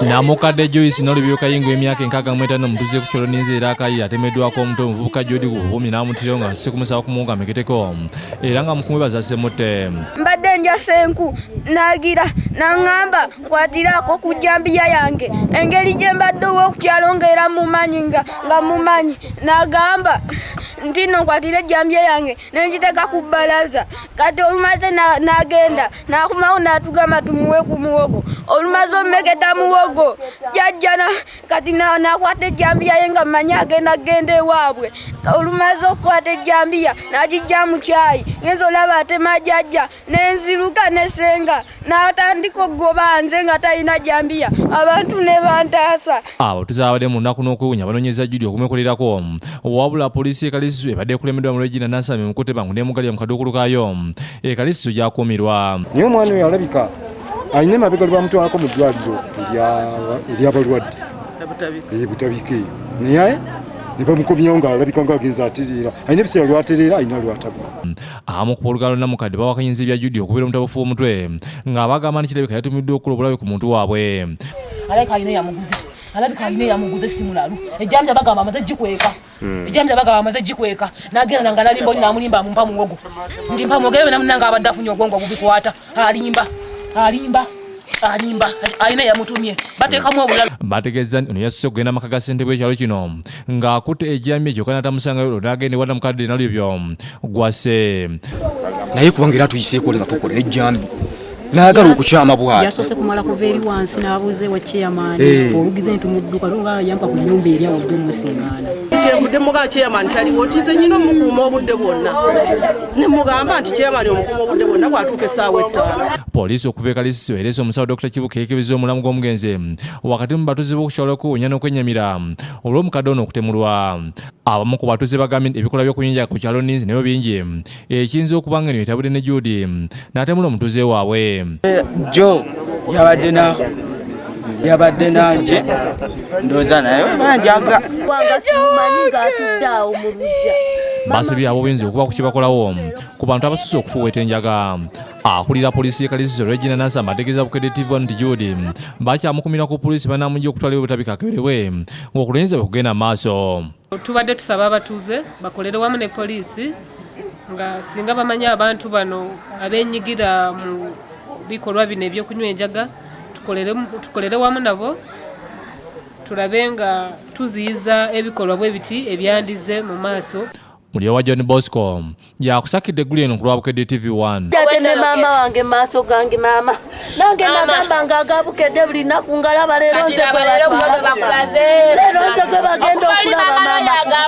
Namukadde Joyce n'olubyo kayingo emyaka enkaaga mu etaano mutuze ku kyalo n'inzeera akayi atemeddwako omuto omuvubuka Jodi ku buumi n'amutiro nga asise kumusaba kumuwunga ameketeko era nga mukumubaza assemutte. Mbadde njasa enku n'agira n'aŋŋamba nkwatirako ku jjambiya yange engeri gye mbadde ow'okukyalo ng'era mumanyi nga mumanyi n'agamba nti nno nkwatire ejjambiya yange n'engiteeka ku bbalaza kati olumaze n'agenda n'akomawo n'atugamba tumuwe ku muwogo olumaze omeketa muwogo jajjana kati n'akwata ejjambiya ye nga mmanyi agenda ewaabwe olumaze okukwata ejjambiya n'agijja mu kyayi ngenza olaba atema jjajja n'enziruka n'essenga n'atandika okugoba nze nga talina jjambiya abantu ne bantaasa. Abatuuze abadde mu nnaku n'okwewuunya banoonyeza Judy okumwekolerako wabula poliisi Kalisu ebadde ekulembeddwa mu Regina Nansame Mukoteba ne Mugalya mu kaduukulu kaayo Kalisu gyakuumirwa. Naye omwana oyo alabika alina emabega lwe bamutwalako mu ddwaliro ery'abalwadde Butabike naye ne bamukomyawo ng'alabika ng'agenza atereera alina ebiseera lwatereera alina lwatabuka. Abamu ku polugalo Namukadde bawakanyizza ebya Judy okubeera omutabufu w'omutwe ng'abagamba nti kirabika yatumiddwa okukola obulabe ku muntu waabwe. Alabika alina eyamuguze essimu lalu ejjambiya bagamba amaze gikweka n'agenda nga nalimba oli n'amulimba mumpa muwogo nti mpa muwogo era namunanga abadde afunye obwongo obubikwata alimba alina yamutumye bateekamu obulalu. Bategeeza nti ono yasuse okugenda amaka ga ssentebe w'ekyalo kino ng'akutte ejjambiya kyokka n'atamusangayo n'agenda ewa Namukadde nalyo byo gwase. Naye kubanga era tuyiseeko nga tukolera ejjambi n'agala okukyama bw'ati yasoose kumala kuva eri wansi n'abuuze wa chairman olugize nti mudduka lunga yampa ku nnyumba eri awo ddemu osingaana kyevudde mugala chairman taliwo otize nyina omukuuma obudde bwonna ne mugamba nti chairman omukuuma obudde bwonna bw'atuuka essaawa 5. Poliisi okuva e Kalisu ereese omusawo Dr. Kibuka ekebeza omulamu gw'omugenzi wakati mu batuuze b'okukyalo okuwunya n'okwennyamira olw'omukadde ono okutemulwa. Abamu ku batuuze bagambye nti ebikolwa by'okuyinja ku kyalo Ninzi nebyo bingi ekiyinza okuba nga etabudde ne Judy n'atemula omutuuze waabwe. Jo yabadde nanje ndowooza naye banjaga basabye abo buyinza okuba ku kibakolawo ku bantu abasusse okufuuweta enjaga. Akulira poliisi y'e Kalisu Regina Nansame ategeeza Bukedde TV nti Judy bakyamukumira ku poliisi banaamuggya okutwalibwa butabika akeberebwe ng'okulonyeza bwe kugenda maaso. Tubadde tusaba abatuuze bakolere wamu ne poliisi nga singa bamanyi abantu bano abeenyigira mu bikolwa bino ebyokunywa enjaga tukolere wamu nabo tulabe nga tuziyiza ebikolwa bwe biti ebyandize mu maaso. Mulyo wa John Bosco yakusakidde eggulu eno ku lwa Bukedde TV 1. Yatende maama wange maaso gange maama nange nagamba nga aga Bukedde buli nnaku ngalaba leero nze bwe batwala